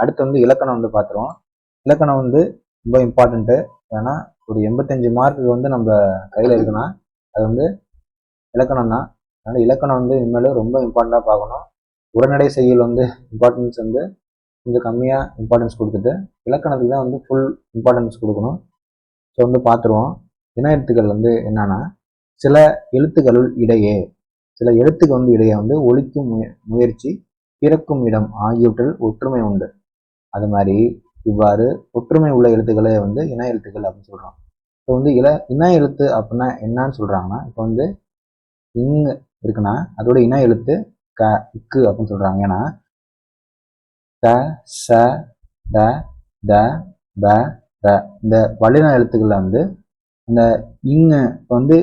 அடுத்து வந்து இலக்கணம் வந்து பார்த்துருவோம். இலக்கணம் வந்து ரொம்ப இம்பார்ட்டண்ட்டு. ஏன்னா ஒரு 85 மார்க்குக்கு வந்து நம்ம கையில் இருக்குன்னா அது வந்து இலக்கணம் தான். அதனால் இலக்கணம் வந்து இனிமேல் ரொம்ப இம்பார்ட்டண்ட்டாக பார்க்கணும். உரைநடை செய்யுள் வந்து இம்பார்ட்டன்ஸ் வந்து கொஞ்சம் கம்மியாக இம்பார்ட்டன்ஸ் கொடுத்துட்டு இலக்கணத்துக்கு தான் வந்து ஃபுல் இம்பார்ட்டன்ஸ் கொடுக்கணும். ஸோ வந்து பார்த்துருவோம். இன எழுத்துக்கள் வந்து என்னன்னா, சில எழுத்துக்களுள் இடையே சில எழுத்துக்கு வந்து இடையே வந்து ஒலிக்கும் முயற்சி, பிறக்கும் இடம் ஆகியவற்றில் ஒற்றுமை உண்டு. அது மாதிரி இவ்வாறு ஒற்றுமை உள்ள எழுத்துக்களே வந்து இன எழுத்துக்கள் அப்படின்னு சொல்றோம். இப்போ வந்து இன எழுத்து அப்படின்னா என்னன்னு சொல்றாங்கன்னா, இப்போ வந்து இங் இருக்குன்னா அதோட இன எழுத்து க இக்கு அப்படின்னு சொல்றாங்க. ஏன்னா த ச த த ப ர இந்த வல்லின எழுத்துக்கள்ல வந்து இந்த இங்கு வந்து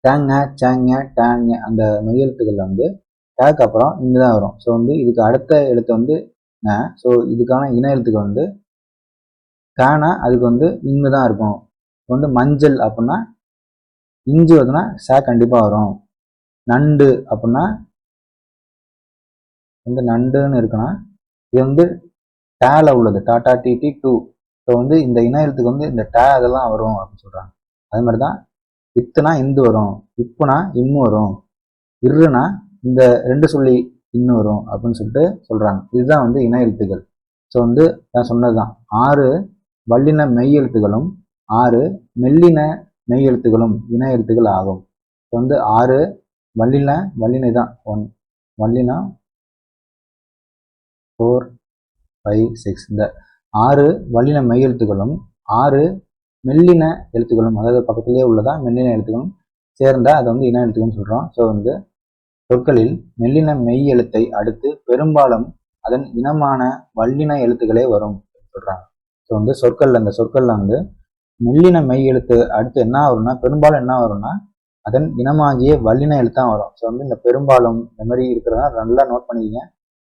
டேங்க சேங்க டேங்க அந்த மெய் எழுத்துக்கள்ல வந்து டேக்கு அப்புறம் இங்கு தான் வரும். ஸோ வந்து இதுக்கு அடுத்த எழுத்து வந்து ந. ஸோ இதுக்கான இன எழுத்துக்கள் வந்து டேனா அதுக்கு வந்து இங்கு தான் இருக்கும். வந்து மஞ்சள் அப்படின்னா இஞ்சி வருதுன்னா ச கண்டிப்பாக வரும். நண்டு அப்படின்னா வந்து நண்டுன்னு இருக்குன்னா இது வந்து டேல உள்ளது டாடா டிடி டூ. ஸோ வந்து இந்த இன எழுத்துக்கு வந்து இந்த டே அதெல்லாம் வரும் அப்படின்னு சொல்றாங்க. அது மாதிரி தான் இத்துனா இந்து வரும், இப்புனா இம்மு வரும், இருனா இந்த ரெண்டு சொல்லி இன்னும் வரும் அப்படின்னு சொல்லிட்டு சொல்றாங்க. இதுதான் வந்து இன எழுத்துக்கள். ஸோ வந்து நான் சொன்னதுதான் 6 வல்லின மெய் எழுத்துகளும் 6 மெல்லின மெய் எழுத்துகளும் இன எழுத்துக்கள் ஆகும். ஸோ வந்து 6 வல்லினை தான் 1 வல்லினா 4 5 6 இந்த 6 வல்லின மெய் எழுத்துக்களும் 6 மெல்லின எழுத்துக்களும் அதாவது பக்கத்திலேயே உள்ளதா மெல்லின எழுத்துக்களும் சேர்ந்தா அதை வந்து இன எழுத்துக்கள்னு சொல்றோம். ஸோ வந்து சொற்களில் மெல்லின மெய் எழுத்தை அடுத்து பெரும்பாலும் அதன் இனமான வல்லின எழுத்துக்களே வரும் சொல்றாங்க. ஸோ வந்து அந்த சொற்கள்ல வந்து மெல்லின மெய் எழுத்து அடுத்து என்ன வரும்னா பெரும்பாலும் என்ன வரும்னா அதன் இனமாகிய வல்லின எழுத்தான் வரும். ஸோ வந்து இந்த பெரும்பாலும் இந்த மாதிரி இருக்கிறதா நல்லா நோட் பண்ணிக்கிங்க.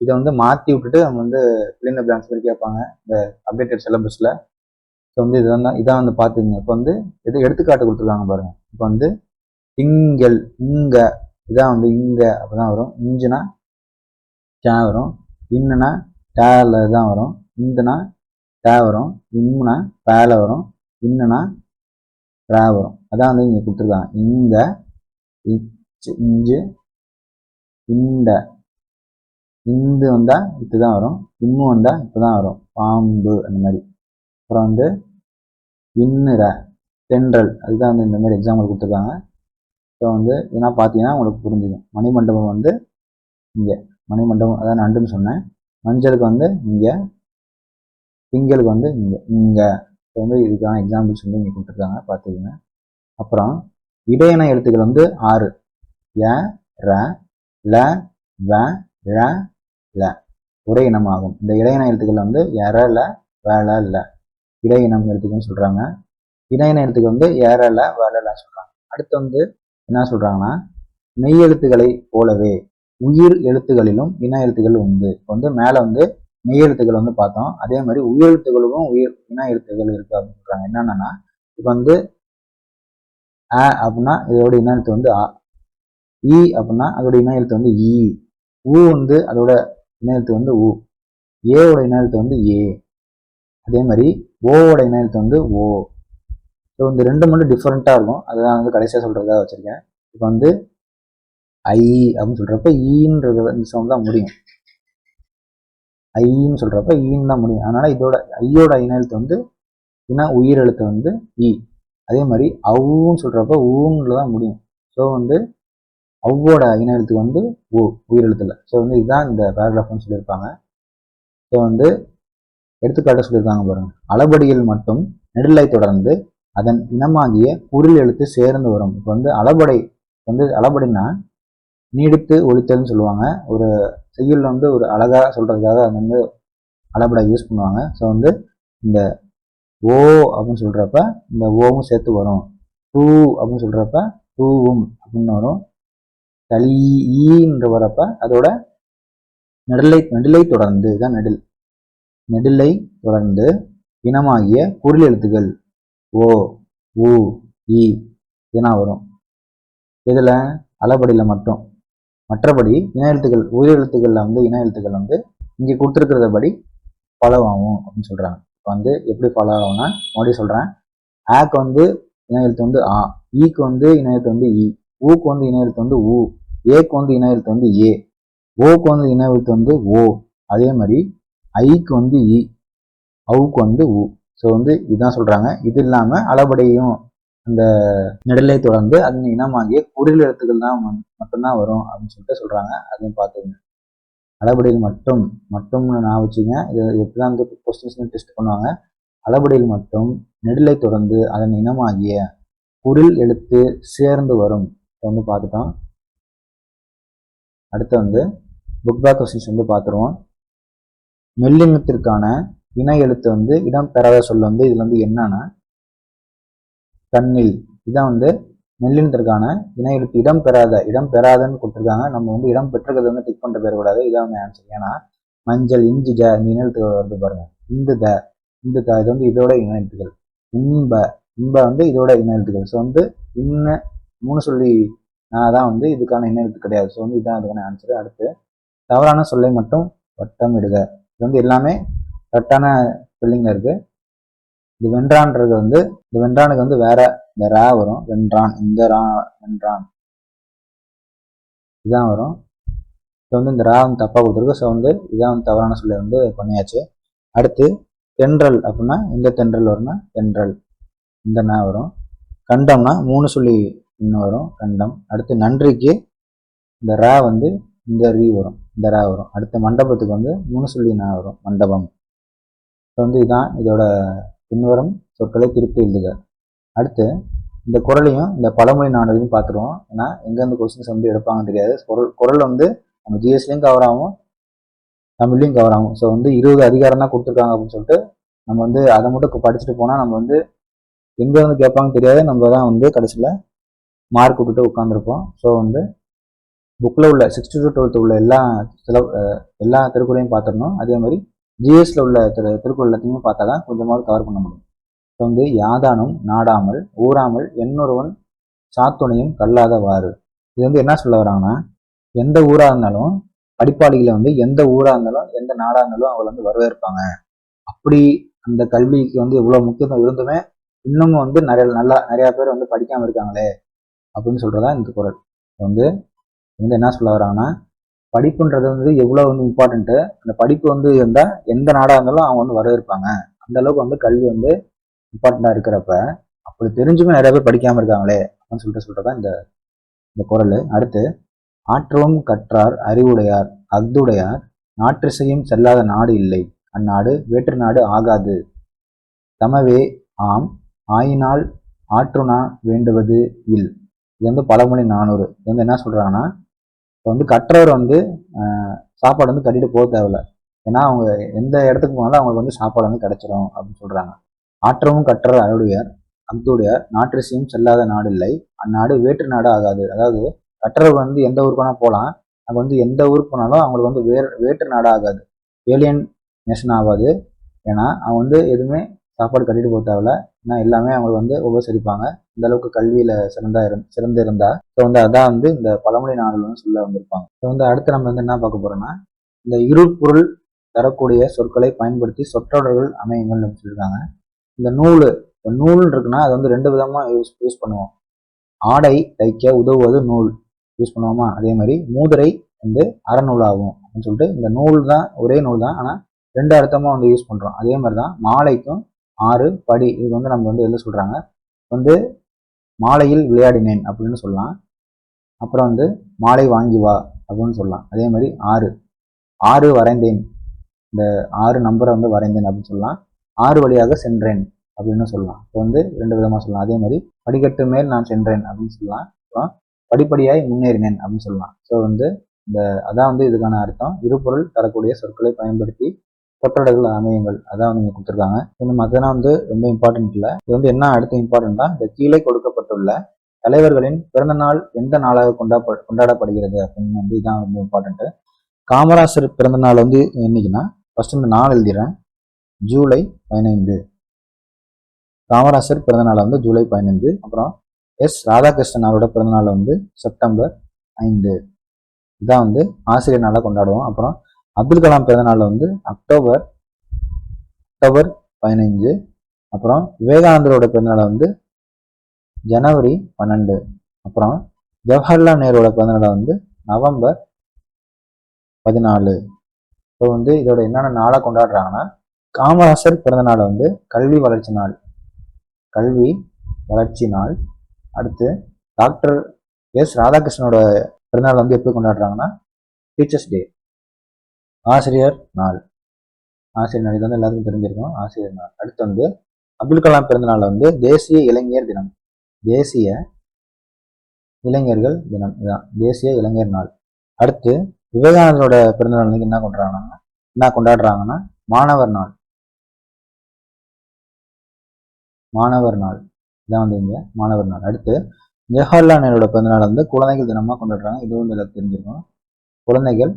இதை வந்து மாற்றி விட்டுட்டு அவங்க வந்து பிள்ளைங்க பிளான்ஸ் மாதிரி கேட்பாங்க இந்த அப்டேட்டட் சிலபஸ்ல. ஸோ வந்து இதான் வந்து பார்த்துக்குங்க. இப்போ வந்து எது எடுத்துக்காட்டு கொடுத்துருக்காங்க பாருங்க. இப்போ வந்து திங்கள் இங்க இதான் வந்து இங்க அப்படிதான் வரும். இஞ்சுனா டே வரும், இன்னுனா டேல தான் வரும், இந்துனா டே வரும், இம்முனா பேல வரும், இன்னுனா ரே வரும். அதான் வந்து இங்க கொடுத்துருக்காங்க. இங்க இஞ்சு இந்த இந்து வந்தா இதுதான் வரும், இம்மு வந்தா இப்பதான் வரும், பாம்பு அந்த மாதிரி. அப்புறம் வந்து இன்னுற தென்றல் அதுதான் வந்து இந்த மாதிரி எக்ஸாம்பிள் கொடுத்துருக்காங்க. ஸோ வந்து ஏன்னா பார்த்தீங்கன்னா உங்களுக்கு புரிஞ்சுக்கும். மணிமண்டபம் வந்து இங்கே மணிமண்டபம் அதான் நண்டுன்னு சொன்னேன். மஞ்சளுக்கு வந்து இங்கே, திங்களுக்கு வந்து இங்கே ஸோ வந்து இதுக்கான எக்ஸாம்பிள்ஸ் வந்து இங்கே கொடுத்துருக்காங்க பார்த்துக்கோங்க. அப்புறம் இடையின எழுத்துக்கள் வந்து 6 ய ர ல வ ழ ல ஒரே இனமாகும். இந்த இடையின எழுத்துக்கள் வந்து எரல வேல ல இடையினம் எழுத்துக்கள்னு சொல்றாங்க. இடையின எழுத்துக்கள் வந்து ஏரல வேலல சொல்றாங்க. அடுத்து வந்து என்ன சொல்றாங்கன்னா மெய் எழுத்துக்களை போலவே உயிர் எழுத்துகளிலும் இன எழுத்துக்கள் உண்டு. இப்போ வந்து மேல வந்து மெய் எழுத்துக்கள் வந்து பார்த்தோம். அதே மாதிரி உயிர் எழுத்துக்களுக்கும் இன எழுத்துக்கள் இருக்கு அப்படின்னு சொல்றாங்க. என்னன்னா இப்போ வந்து அ அப்படின்னா இதோட இன எழுத்து வந்து அ, இ அப்படின்னா அதோட இன எழுத்து வந்து இ, உ வந்து அதோட இன எழுத்து வந்து உ, ஏவோட இன எழுத்து வந்து ஏ, அதே மாதிரி ஓவோட இன எழுத்து வந்து ஓ. ஸோ இந்த ரெண்டு மட்டும் டிஃப்ரெண்ட்டாக இருக்கும். அதுதான் வந்து கடைசியாக சொல்றதா வச்சிருக்கேன். இப்போ வந்து ஐ அப்படின்னு சொல்றப்ப ஈன்றது இந்த சவுண்ட் தான் முடியும். ஐன்னு சொல்றப்ப ஈன்னு தான் முடியும். அதனால இதோட ஐயோட இன எழுத்து வந்து இன உயிர் எழுத்து வந்து இ. அதே மாதிரி அவ்வுன்னு சொல்றப்ப ஊன்னுல தான் முடியும். ஸோ வந்து அவ்வோட இன எழுத்து வந்து ஓ உயிர் எழுத்துல. ஸோ வந்து இதுதான் இந்த பேராகிராஃப்னு சொல்லியிருப்பாங்க. ஸோ வந்து எடுத்துக்காட்ட சொல்லியிருக்காங்க பாருங்க. அளபடியில் மட்டும் நெடிலை தொடர்ந்து அதன் இனமாகிய குறில் எழுத்து சேர்ந்து வரும். இப்போ வந்து அளபடினா நீடித்து ஒழித்தல்னு சொல்லுவாங்க. ஒரு செய்யுள் வந்து ஒரு அழகா சொல்றதுக்காக அது வந்து அளபடை யூஸ் பண்ணுவாங்க. ஸோ வந்து இந்த ஓ அப்படின்னு சொல்றப்ப இந்த ஓவும் சேர்த்து வரும். டூ அப்படின்னு சொல்றப்ப டூவும் அப்படின்னு வரும். ஈன்ற வரப்ப அதோட நெடிலை தொடர்ந்து தான் நெடிலை தொடர்ந்து இனமாகிய குறில் எழுத்துக்கள் ஓ உ இ இதெல்லாம் வரும். இதுல அளபடியில மட்டும். மற்றபடி இன எழுத்துக்கள் உயிர் எழுத்துக்கள்ல வந்து இன எழுத்துக்கள் வந்து இங்கே கொடுத்துருக்கிறத படி ஃபாலோ ஆகும் அப்படின்னு சொல்கிறாங்க. இப்போ வந்து எப்படி ஃபாலோ ஆகும்னா மறுபடியும் சொல்கிறேன். ஆக்கு வந்து இணை எழுத்து வந்து ஆ, ஈக்கு வந்து இணை எழுத்து வந்து இ, ஊக்கு வந்து இணை எழுத்து வந்து ஊ, ஏக்கு வந்து இணை எழுத்து வந்து ஏ, ஓக்கு வந்து இணை எழுத்து வந்து ஓ, அதே மாதிரி ஐக்கு வந்து இ, அவுக்கு வந்து ஊ. ஸோ வந்து இதுதான் சொல்றாங்க. இது இல்லாம அளபடியும் அந்த நெடிலை தொடர்ந்து அதன் இனமாகிய குறில் எழுத்துக்கள் தான் மட்டும்தான் வரும் அப்படின்னு சொல்லிட்டு சொல்றாங்க. அதையும் பார்த்துக்கங்க. அளபடியில் மட்டும்னு நான் வச்சுங்க. இது எப்படிதான் வந்து கொஸ்டின்ஸ் டெஸ்ட் பண்ணுவாங்க. அளபடியில் மட்டும் நெடிலை தொடர்ந்து அதன் இனமாகிய குறில் எழுத்து சேர்ந்து வரும். வந்து பார்த்துட்டோம். அடுத்து வந்து புக் பேக் கொஸ்டின்ஸ் வந்து பார்த்துருவோம். மெல்லினத்திற்கான இணை எழுத்து வந்து இடம் பெறாத சொல் வந்து இதுல வந்து என்னன்னா கண்ணில். இதான் வந்து மெல்லினத்திற்கான இணை எழுத்து இடம் பெறாதன்னு கொடுத்துருக்காங்க. நம்ம வந்து இடம் பெற்றுக்கிறது வந்து டிக் பண்ணிட்டு போயிடக்கூடாது. இதான் வந்து ஆன்சர். ஏன்னா மஞ்சள், இஞ்சி, ஜ இந்த இணை எழுத்து வருது பாருங்க. இந்த த இது வந்து இதோட இணை எழுத்துக்கள். இன்ப வந்து இதோட இணை எழுத்துக்கள். ஸோ வந்து இன்ன 3 சொல்லி தான் வந்து இதுக்கான இணை எழுத்து கிடையாது. ஸோ வந்து இதுதான் இதுக்கான ஆன்சர். அடுத்து தவறான சொல்லை மட்டும் வட்டம் இடுக. இது வந்து எல்லாமே கரெக்டான ஸ்பெல்லிங்ல இருக்கு. இது வென்றான்றது வந்து இந்த வென்றானுக்கு வந்து வேற இந்த ரா வரும். வென்றான், இந்த ரா வென்றான் இதான் வரும். இப்போ வந்து இந்த ரா வந்து தப்பா கொடுத்துருக்கு. ஸோ வந்து இதான் வந்து தவறான சொல்லை வந்து பண்ணியாச்சு. அடுத்து தென்றல் அப்படின்னா இந்த தென்றல் வரும்னா தென்றல் இந்த நா வரும். கண்டம்னா 3 சொல்லி இன்னும் வரும் கண்டம். அடுத்து நன்றிக்கு இந்த ரா வந்து இந்த ரீ வரும், இந்த ரா வரும். அடுத்து மண்டபத்துக்கு வந்து 3 சொல்லி நா வரும், மண்டபம். இப்போ வந்து இதுதான் இதோட பின்வரும் சொற்களை திருப்பி எழுதுக. அடுத்து இந்த குறளையும் இந்த பழமொழி நாடுகளையும் பார்த்துருவோம். ஏன்னா எங்கேருந்து கொஸ்டின்ஸ் வந்து எடுப்பாங்கன்னு தெரியாது. குறள் வந்து நம்ம ஜிஎஸ்லையும் கவர் ஆகும், தமிழ்லையும் கவர் ஆகும். ஸோ வந்து 20 அதிகாரம் தான் கொடுத்துருக்காங்க அப்படின்னு சொல்லிட்டு நம்ம வந்து அதை மட்டும் படிச்சுட்டு போனால் நம்ம வந்து எங்கே வந்து கேட்பாங்கன்னு தெரியாது. நம்ம தான் வந்து கடைசியில் மார்க் விட்டுட்டு உட்காந்துருப்போம். ஸோ வந்து புக்கில் உள்ள 6th to 12th உள்ள எல்லா திருக்குறளையும் பார்த்துடணும். அதே மாதிரி ஜிஎஸ்ல உள்ள திருக்குறள் எல்லாத்தையுமே பார்த்தா தான் கொஞ்சமாவது கவர் பண்ண முடியும். இப்போ வந்து யாதானும் நாடாமல் ஊறாமல் எண்ணொருவன் சாத்துணையும் கல்லாதவாறு. இது வந்து என்ன சொல்ல வராங்கன்னா எந்த ஊரா இருந்தாலும் படிப்பாளிகளை வந்து எந்த ஊரா இருந்தாலும் எந்த நாடா இருந்தாலும் அவங்க வந்து வரவேற்பாங்க. அப்படி அந்த கல்விக்கு வந்து இவ்வளவு முக்கியத்துவம் இருந்துமே இன்னமும் வந்து நிறைய பேர் வந்து படிக்காம இருக்காங்களே அப்படின்னு சொல்றதா இந்த குறள். வந்து என்ன சொல்ல வராங்கன்னா படிப்புன்றது வந்து எவ்வளவு வந்து இம்பார்ட்டன்ட்டு. அந்த படிப்பு வந்து இருந்தா எந்த நாடா இருந்தாலும் அவங்க வந்து வரவேற்பாங்க. அந்த அளவுக்கு வந்து கல்வி வந்து இம்பார்ட்டண்டா இருக்கிறப்ப அப்படி தெரிஞ்சுமே நிறைய பேர் படிக்காம இருக்காங்களே அப்படின்னு சொல்றதா இந்த குறள். அடுத்து ஆற்றவும் கற்றார் அறிவுடையார் அஃதுடையார் நாற்றிசையும் செல்லாத நாடு இல்லை, அந்நாடு வேற்று நாடு ஆகாது. தமவே ஆம் ஆயினால் ஆற்றுனா வேண்டுவது இல். இது வந்து பழமொழி 400. இது வந்து என்ன சொல்றாங்கன்னா இப்போ வந்து கற்றவர் வந்து சாப்பாடு வந்து கட்டிட்டு போக தேவையில்ல. ஏன்னா அவங்க எந்த இடத்துக்கு போனாலும் அவங்களுக்கு வந்து சாப்பாடு வந்து கிடைச்சிடும் அப்படின்னு சொல்றாங்க. ஆற்றவும் கற்றவர் அறிவுடையார் அஃதுடையார் நாற்றிசையும் செல்லாத நாடு இல்லை, அந்நாடு வேற்று நாடு ஆகாது. அதாவது கற்றவர் வந்து எந்த ஊருக்கு வேணா போகலாம், அங்கே வந்து எந்த ஊருக்கு போனாலும் அவங்களுக்கு வந்து வேற்று நாடு ஆகாது, ஏலியன் நேஷன் ஆகாது. ஏன்னா அவங்க வந்து எதுவுமே சாப்பாடு கட்டிட்டு போக தேவையில்ல. ஏன்னா எல்லாமே அவங்களுக்கு வந்து உபசரிப்பாங்க. இந்த அளவுக்கு கல்வியில சிறந்து இருந்தா. ஸோ வந்து அதான் வந்து இந்த பழமொழி நாடுகள்னு சொல்ல வந்திருப்பாங்க. ஸோ வந்து அடுத்து நம்ம வந்து என்ன பார்க்க போறோம்னா இந்த இரு பொருள் தரக்கூடிய சொற்களை பயன்படுத்தி சொற்றொடர்கள் அமையுங்கள் சொல்லியிருக்காங்க. இந்த நூல் இருக்குன்னா அது வந்து 2 விதமா யூஸ் பண்ணுவோம். ஆடை தைக்க உதவுவது நூல் யூஸ் பண்ணுவோமா, அதே மாதிரி மூதுரை வந்து அறநூலாகும் அப்படின்னு சொல்லிட்டு இந்த நூல் தான் ஒரே நூல் தான், ஆனால் 2 அர்த்தமா வந்து யூஸ் பண்றோம். அதே மாதிரி தான் மாலைக்கும் 6 படி இது வந்து நம்ம வந்து எழுத சொல்றாங்க. வந்து மாலையில் விளையாடினேன் அப்படின்னு சொல்லலாம். அப்புறம் வந்து மாலை வாங்கி வா அப்படின்னு சொல்லலாம். அதே மாதிரி 6 வரைந்தேன், இந்த 6 நம்பரை வந்து வரைந்தேன் அப்படின்னு சொல்லலாம். 6 வழியாக சென்றேன் அப்படின்னு சொல்லலாம். இப்போ வந்து 2 விதமா சொல்லலாம். அதே மாதிரி படிக்கட்டு மேல் நான் சென்றேன் அப்படின்னு சொல்லலாம். அப்புறம் படிப்படியாய் முன்னேறினேன் அப்படின்னு சொல்லலாம். ஸோ வந்து அதான் வந்து இதுக்கான அர்த்தம். இருபொருள் தரக்கூடிய சொற்களை பயன்படுத்தி சொற்றொடர்கள் அமையுங்கள் அதான் வந்து இங்கே கொடுத்துருக்காங்க. இந்த மற்றெல்லாம் வந்து ரொம்ப இம்பார்ட்டன்ட் இல்லை. இது வந்து என்ன அடுத்து இம்பார்ட்டன்டா இந்த கீழே கொடுக்கப்பட்டுள்ள தலைவர்களின் பிறந்த நாள் எந்த நாளாக கொண்டாடப்படுகிறது அப்படின்னு வந்து இதான் ரொம்ப இம்பார்ட்டன்ட். காமராசர் பிறந்த நாள் வந்து என்னைக்குன்னா ஃபர்ஸ்ட் இந்த நாள் எழுதிடுறேன். ஜூலை 15. காமராசர் பிறந்த நாள் வந்து ஜூலை 15. அப்புறம் எஸ் ராதாகிருஷ்ணன் அவரோட பிறந்த நாள் வந்து செப்டம்பர் 5. இதான் வந்து ஆசிரியர் நாளாக கொண்டாடுவோம். அப்புறம் அப்துல் கலாம் பிறந்த நாள் வந்து அக்டோபர் அக்டோபர் 15. அப்புறம் விவேகானந்தரோட பிறந்தநாளை வந்து ஜனவரி 12. அப்புறம் ஜவஹர்லால் நேருவோட பிறந்தநாளை வந்து நவம்பர் 14. இப்போ வந்து இதோட என்னென்ன நாளாக கொண்டாடுறாங்கன்னா, காமராசர் பிறந்த நாளை வந்து கல்வி வளர்ச்சி நாள், கல்வி வளர்ச்சி நாள். அடுத்து டாக்டர் எஸ் ராதாகிருஷ்ணனோட பிறந்தநாள் வந்து எப்படி கொண்டாடுறாங்கன்னா, டீச்சர்ஸ் டே, ஆசிரியர் நாள். ஆசிரியர் நாள் இது வந்து எல்லாருக்கும் தெரிஞ்சிருக்கும், ஆசிரியர் நாள். அடுத்து வந்து அப்துல் கலாம் பிறந்த நாள் வந்து தேசிய இளைஞர் தினம், தேசிய இளைஞர்கள் தினம், இதுதான் தேசிய இளைஞர் நாள். அடுத்து விவேகானந்தரோட பிறந்தநாள் வந்து என்ன கொண்டாடுறாங்கன்னா மாணவர் நாள், மாணவர் நாள் இதான் வந்து இங்க மாணவர் நாள். அடுத்து ஜவஹர்லால் நேருவோட பிறந்தநாள் வந்து குழந்தைகள் தினமா கொண்டாடுறாங்க, இது வந்து எல்லாரும் தெரிஞ்சிருக்கும், குழந்தைகள்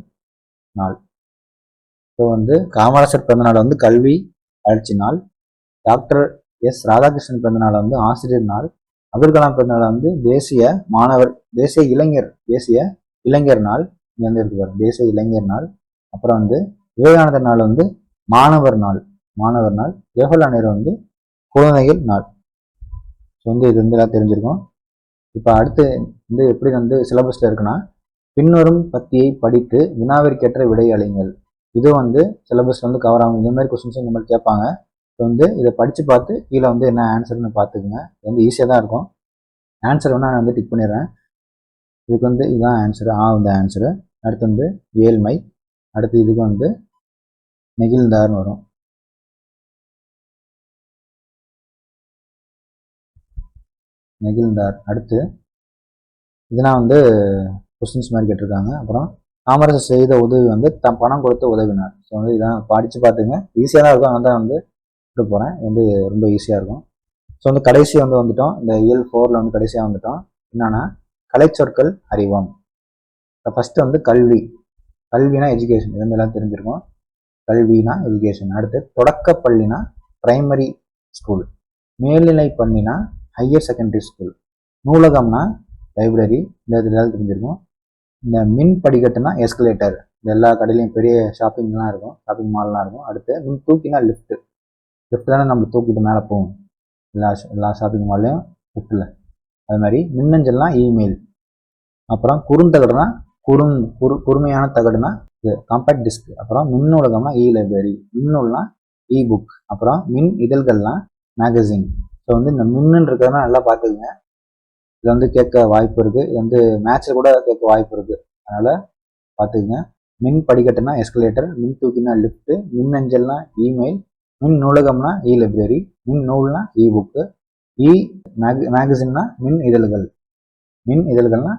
நாள். இப்போ வந்து காமராசர் பிறந்தநாள் வந்து கல்வி வளர்ச்சி நாள், டாக்டர் எஸ் ராதாகிருஷ்ணன் பிறந்தநாள் வந்து ஆசிரியர் நாள், அப்துல் கலாம் பிறந்தநாள் வந்து தேசிய இளைஞர் நாள், இங்க வந்து இருக்கு பாருங்க, தேசிய இளைஞர் நாள். அப்புறம் வந்து விவேகானந்தர் நாள் வந்து மாணவர் நாள், ஜவஹர்லால் நேரு வந்து குழந்தைகள் நாள். ஸோ வந்து இது வந்து எல்லாம் தெரிஞ்சிருக்கும். இப்போ அடுத்து வந்து எப்படி வந்து சிலபஸ்ல இருக்குன்னா, பின்வரும் பத்தியை படித்து வினாவிற்கேற்ற விடை அளிங்கள். இது வந்து சிலபஸ் வந்து கவர் ஆகும், இந்த மாதிரி கொஸ்டின்ஸ் இந்த மாதிரி கேட்பாங்க. இப்போ வந்து இதை படித்து பார்த்து கீழே வந்து என்ன ஆன்சர்னு பார்த்துக்குங்க, இது வந்து ஈஸியாக தான் இருக்கும். ஆன்சர் வேணால் நான் வந்து டிக் பண்ணிடுறேன். இதுக்கு வந்து இதுதான் ஆன்சரு, வந்து ஆன்சரு. அடுத்து வந்து ஏழ்மை, அடுத்து இதுக்கு வந்து நெகிழ்ந்தார்னு வரும், நெகிழ்ந்தார். அடுத்து இதெல்லாம் வந்து கொஸ்டின்ஸ் மாதிரி கேட்டிருக்காங்க. அப்புறம் காமராஜர் செய்த உதவி வந்து பணம் கொடுத்து உதவினார். ஸோ வந்து இதான் படித்து பார்த்துங்க, ஈஸியாக தான் இருக்கும். அதனால தான் வந்து விட்டு போகிறேன், இது வந்து ரொம்ப ஈஸியாக இருக்கும். ஸோ வந்து கடைசி வந்து வந்துட்டோம், இந்த இயல் 4ல் வந்து கடைசியாக வந்துட்டோம். என்னன்னா கலைச்சொற்கள் அறிவோம். ஃபர்ஸ்ட் வந்து கல்வினா எஜுகேஷன், இது வந்து எல்லாம் தெரிஞ்சிருக்கும், கல்வினா எஜுகேஷன். அடுத்து தொடக்க பள்ளினா பிரைமரி ஸ்கூல், மேல்நிலை பள்ளினா ஹையர் செகண்டரி ஸ்கூல், நூலகம்னா லைப்ரரி, இந்த இதெல்லாம் தெரிஞ்சிருக்கும். இந்த மின் படிக்கட்டுனா எஸ்கலேட்டர், இந்த எல்லா கடையிலையும் பெரிய ஷாப்பிங்லாம் இருக்கும், ஷாப்பிங் மால்லாம் இருக்கும். அடுத்து மின் தூக்கினா லிஃப்ட் தானே நம்ம தூக்கிட்டு மேலே போவோம் எல்லா ஷாப்பிங் மால்லையும் லிஃப்ட்டில். அது மாதிரி மின்னஞ்சல்னா இமெயில். அப்புறம் குறுந்தகடுனா குறுமையான தகடுனா காம்பேக்ட் டிஸ்க். அப்புறம் மின்னூலகம்னா லைப்ரரி, மின்னூல்னா புக். அப்புறம் மின் இதழ்கள்னா மேகசின். ஸோ வந்து இந்த மின்னு இருக்கிறதா நல்லா பார்த்துக்குங்க, இது வந்து கேட்க வாய்ப்பு இருக்கு, இது வந்து மேட்ச்சில் கூட கேட்க வாய்ப்பு இருக்கு, அதனால பார்த்துக்குங்க. மின் படிக்கட்டுனா எஸ்கலேட்டர், மின் தூக்கினா லிஃப்ட், மின்னஞ்சல்னா இமெயில், மின் நூலகம்னா லைப்ரரி, மின் நூல்னா புக்கு, மேகசின்னா மின் இதழ்கள்னா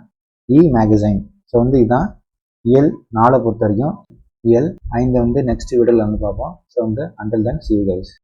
மேகசைன். ஸோ வந்து இதுதான் இயல் 4 பொறுத்த வரைக்கும். இயல் 5 வந்து நெக்ஸ்ட் வீடியோவில் வந்து பார்ப்போம். ஸோ வந்து until then see you guys.